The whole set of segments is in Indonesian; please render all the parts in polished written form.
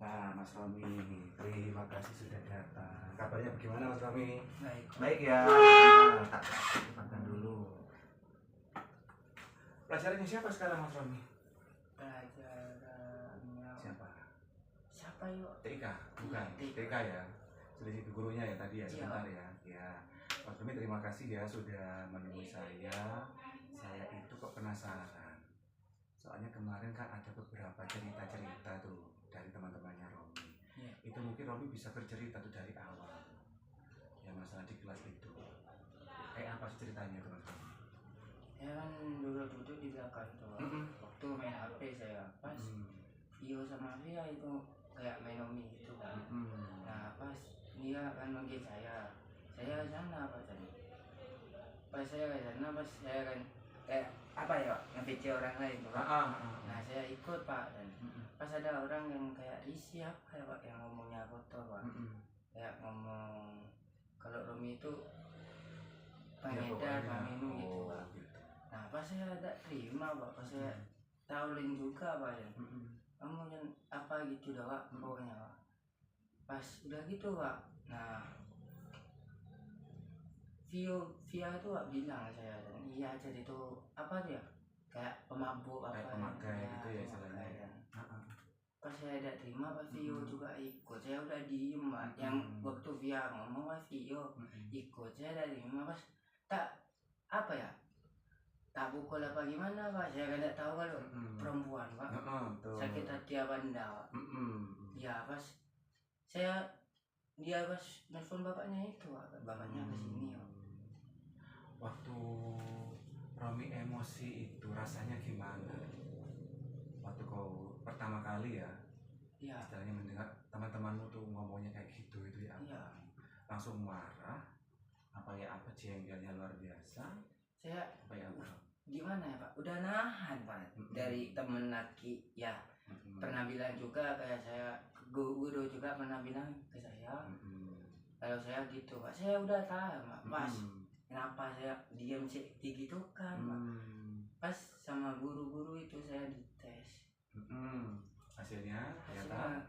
Nah, Mas Romi, terima kasih sudah datang. Kabarnya bagaimana Mas Romi? Baik. Baik ya. Nah, tak makan dulu. Pelajarannya siapa sekarang Mas Romi? Pelajarannya Siapa yuk? TK? Bukan. TK ya. Sudah itu gurunya ya tadi ya, sebentar ya. Ya. Mas Romi terima kasih ya sudah menemui saya. Saya itu kok penasaran. Soalnya kemarin kan ada beberapa cerita-cerita tuh dari teman-temannya Romi. Itu mungkin Romi bisa bercerita tuh dari awal ya, masalah di kelas itu kayak apa sih ceritanya tuh Mas Romi? Ya kan duduk di belakang tuh. Waktu main HP saya pas Vio sama Via itu kayak main Omi gitu kan. Nah pas dia kan manggil saya sana apa tadi. Pas saya ke sana, pas saya kan kayak apa ya, nge-VC orang lain tuh Pak. Nah saya ikut Pak, dan pas ada orang yang kayak risih apa ya Pak, yang ngomongnya kotor Pak. Kayak ngomong kalau Romi itu pengedar, peminum gitu Pak. Nah pas saya ada terima Pak, pas saya tahuin juga Pak ya. Kamu yang apa gitu dah Pak, pokoknya Pak. Pas udah gitu Pak. Nah Via itu Pak bilang saya, dan iya jadi itu apa dia kayak pemabuk apa pemakai ya, gitu ya istilahnya ya. Pas saya ada terima Pak Vio juga ikut, saya udah diem Pak. Yang waktu Via ngomong Pak Vio ikut, saya udah terima. Pas tak apa ya, tak pukul apa gimana Pak, saya tidak tahu kalau perempuan Pak. Sakit hati apa enggak Pak. Ya pas dia pas nelfon bapaknya itu Pak, bapaknya kesini Pak. Waktu Romi emosi itu rasanya gimana? Waktu kau pertama kali ya, istilahnya mendengar teman-temanmu tuh ngomongnya kayak gitu itu ya, langsung marah apa ya, apa jengkelnya luar biasa? Saya apa ya gimana ya Pak, udah nahan Pak dari temen laki ya. Pernah bilang juga kayak saya, guru juga pernah bilang ke saya kalau saya gitu Pak, saya udah tahu Pak. Pas kenapa saya diam sih gitu kan Pak. Pas sama guru-guru itu saya dites, hasilnya ternyata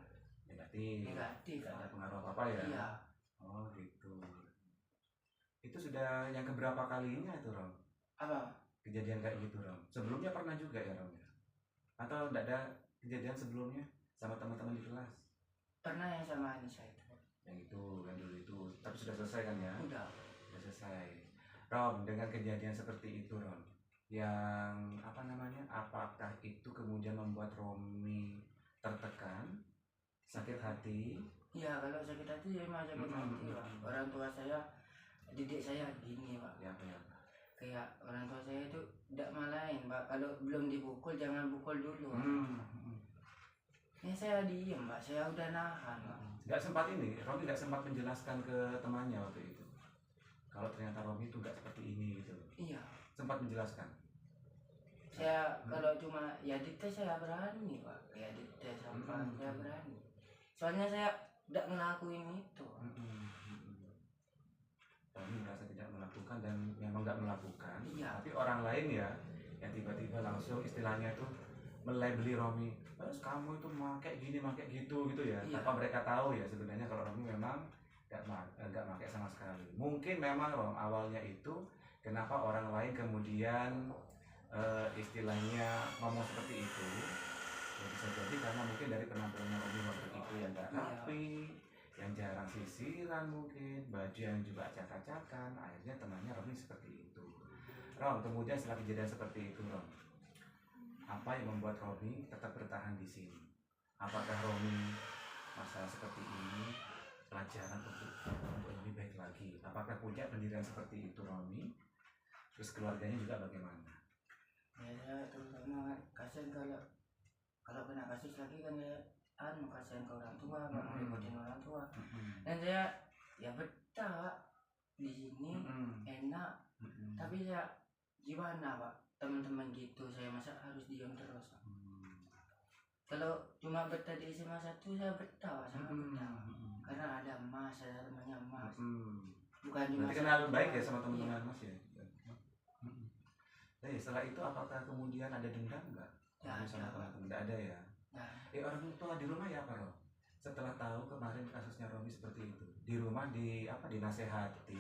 negatif, tidak ada pengaruh apa-apa ya. Iya. Oh gitu. Itu sudah yang keberapa kalinya itu Rom? Apa? Kejadian kayak gitu Rom? Sebelumnya pernah juga ya Rom? Atau tidak ada kejadian sebelumnya sama teman-teman di kelas? Pernah yang sama Anissa itu. Yang itu, yang dulu itu. Tapi sudah selesai kan ya? Udah selesai. Rom, dengan kejadian seperti itu Rom, yang apa namanya, apakah itu kemudian membuat Romi tertekan, sakit hati? Iya, kalau sakit hati ya emang sakit hati Pak. Orang tua saya didik saya gini Pak. Ya. Kayak orang tua saya itu tidak malain Pak, kalau belum dipukul jangan pukul dulu. Ini saya diem Pak, saya udah nahan Pak. Nggak sempat ini, Romi nggak sempat menjelaskan ke temannya waktu itu kalau ternyata Romi itu nggak seperti ini gitu. Iya. Sempat menjelaskan. Saya kalau cuma ya dites saya berani Pak, kayak dites apa saya berani. Soalnya saya tidak ngelakuin itu. Romi merasa tidak melakukan dan memang nggak melakukan. Iya. Tapi orang lain ya yang tiba-tiba langsung istilahnya tuh melabeli Romi, terus kamu itu kayak gini, kayak gitu ya. Iya. Tanpa mereka tahu ya sebenarnya kalau Romi memang nggak pakai sama sekali. Mungkin memang Rom awalnya itu kenapa orang lain kemudian istilahnya ngomong seperti itu ya, bisa jadi karena mungkin dari penampilannya Romi waktu itu yang nggak rapi, yang jarang sisiran, mungkin baju yang juga acak-acakan, akhirnya temannya Romi seperti itu. Rom, kemudian setelah kejadian seperti itu Rom, apa yang membuat Romi tetap bertahan di sini? Apakah Romi masalah seperti ini pelajaran untuk lebih baik lagi? Apakah punya pendirian seperti itu Romi? Terus keluarganya juga bagaimana? Ya terutama kasihan kalau kena kasus lagi kan ya, kasihan ke orang tua, nggak mau ikutin orang tua. Dan saya ya betah di sini enak, tapi ya gimana Pak, teman-teman gitu saya masa harus diam terus Pak. Kalau cuma betah di SMA 1 saya betah Pak, sangat betah karena ada Mas, ada temannya Mas. Bukan cuma kenal baik ya sama teman-teman Mas ya. Setelah itu apakah kemudian ada dendam nggak? Ya, sama teman-teman? Nggak ada ya. Nah, Orang tua di rumah ya apa Rom? setelah tahu kemarin kasusnya Romi seperti itu, di rumah dinasehati,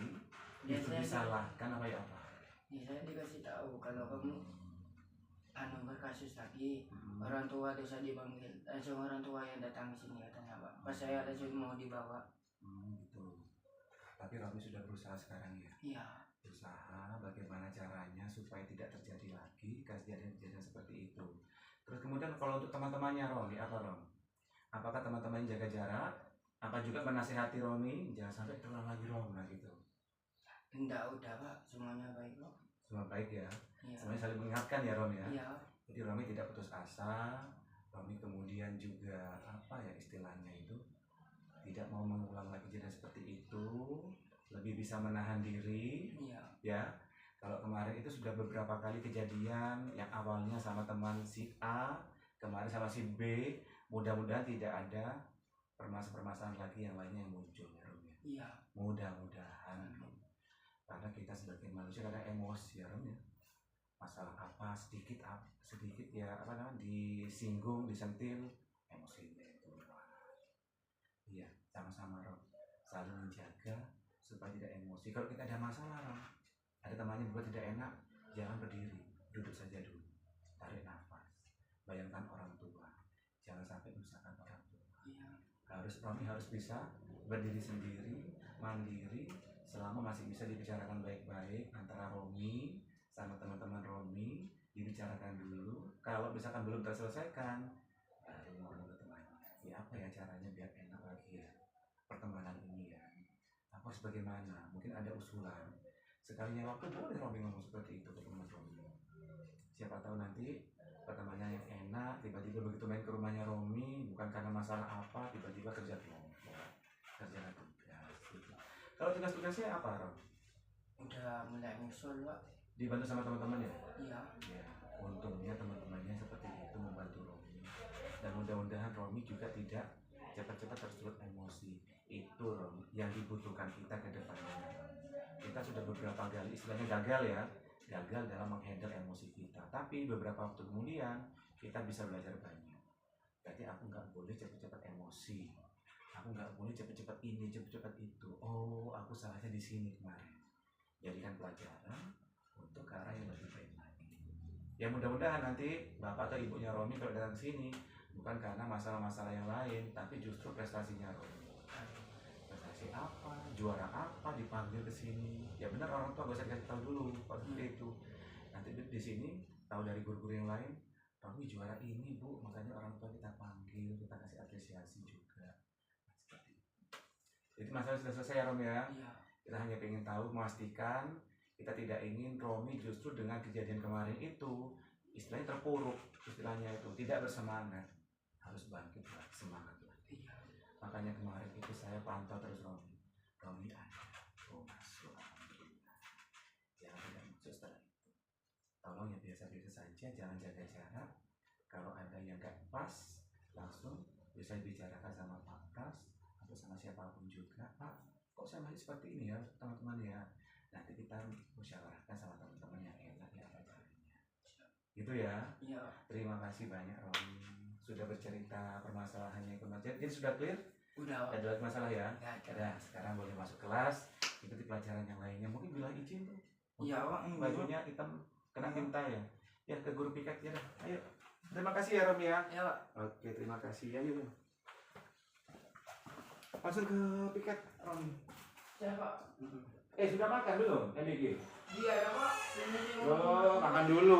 itu disalahkan apa ya apa? Ya saya dikasih tahu kalau kamu berkasus lagi, orang tua dosa dipanggil, langsung orang tua yang datang ke sini katanya Pak. Pas saya langsung mau dibawa. Gitu. Tapi Romi sudah berusaha sekarang ya? Iya. Berusaha bagaimana caranya supaya tidak terjadi lagi kejadian-kejadian seperti itu. Terus kemudian kalau untuk teman-temannya Romi, apa Rom? Apakah teman-teman jaga jarak? Apa juga menasihati Romi jangan sampai terulang lagi Rom gitu? Enggak, udah Pak, semuanya baik kok. Semua baik ya? Iya. Semuanya saling mengingatkan ya Rom ya? Iya. Jadi Romi tidak putus asa. Romi kemudian juga apa ya istilahnya itu, tidak mau mengulang lagi kejadian seperti itu, lebih bisa menahan diri. Iya. Ya, kalau kemarin itu sudah beberapa kali kejadian yang awalnya sama teman si A, kemarin sama si B, mudah-mudahan tidak ada permasalahan lagi yang lainnya yang muncul ya Rom ya. Iya. Mudah-mudahan. Karena kita sebagai manusia kadang emosi ya Rom ya. Masalah apa sedikit ya apa namanya disinggung, disentil, emosi itu. Iya, sama-sama Rom. Saling menjaga supaya tidak emosi. Kalau kita ada masalah Rom, ada temannya buat tidak enak, jangan berdiri, duduk saja dulu, tarik nafas, bayangkan orang tua, jangan sampai menyusahkan orang tua. Iya. Romi harus bisa berdiri sendiri, mandiri, selama masih bisa dibicarakan baik-baik antara Romi sama teman-teman Romi, dibicarakan dulu. Kalau misalkan belum terselesaikan, baru ngomong ke temannya. Ya apa ya caranya biar enak lagi ya pertemanan ini ya. Apa sebagaimana? Mungkin ada usulan. Sekalinya waktu boleh Romi ngomong seperti itu ke teman Romi. Siapa tahu nanti pertemanannya yang enak, tiba-tiba begitu main ke rumahnya Romi, bukan karena masalah apa, tiba-tiba kerja kelompok, kerja tugas gitu. Kalau tugas-tugasnya apa Rom? Udah mulai nyusul Pak. Dibantu sama teman-teman ya? Iya. Ya, untungnya teman-temannya seperti itu membantu Romi. Dan mudah-mudahan Romi juga tidak cepat-cepat tersulut emosi. Itu Romi yang dibutuhkan kita ke depannya. Kita sudah beberapa kali istilahnya gagal dalam menghandle emosi kita. Tapi beberapa waktu kemudian kita bisa belajar banyak. Jadi aku nggak boleh cepat-cepat emosi. Aku nggak boleh cepat-cepat ini, cepat-cepat itu. Oh, aku salahnya di sini kemarin. Jadikan pelajaran untuk ke arah yang lebih baik lagi. Ya mudah-mudahan nanti bapak atau ibunya Romi kalau datang ke sini bukan karena masalah-masalah yang lain, tapi justru prestasinya Romi. Prestasi apa, juara apa dipanggil ke sini. Ya benar orang tua gak usah dikasih tahu dulu kalau seperti itu. Nanti di sini tahu dari guru-guru yang lain, Romi juara ini Bu, makanya orang tua kita panggil, kita kasih apresiasi juga. Seperti itu. Jadi masalah sudah selesai ya Romi ya. Iya. Kita hanya ingin tahu, memastikan kita tidak ingin Romi justru dengan kejadian kemarin itu istilahnya terpuruk, istilahnya itu tidak bersemangat, harus bangkit lagi, semangat lagi. Iya. Makanya kemarin itu saya pantau terus Romi ada, masuk, jangan tidak masuk setelah itu. Tolong ya biasa-biasa saja, jangan jaga jarak. Kalau ada yang gak pas, langsung bisa dibicarakan sama Pak Pras atau sama siapapun juga. Pak, kok saya masih seperti ini ya teman-teman ya. Nanti kita musyawarahkan sama teman-teman yang enak ya apa caranya. Gitu ya. Iya. Terima kasih banyak Romi sudah bercerita permasalahannya kemarin. Jadi sudah clear? Udah. Ada lagi masalah ya? Ada. Sekarang boleh masuk kelas, ikuti pelajaran yang lainnya. Mungkin bilang izin tuh. Iya Pak. Bajunya hitam kena tinta ya. Ya ke guru piket ya. Ayo. Terima kasih ya Romi ya. Iya Pak. Oke, terima kasih ya. Yuk. Masuk ke piket Romi. Saya Pak. Sudah makan belum? MBG? Iya ya Pak. Oh, makan dulu.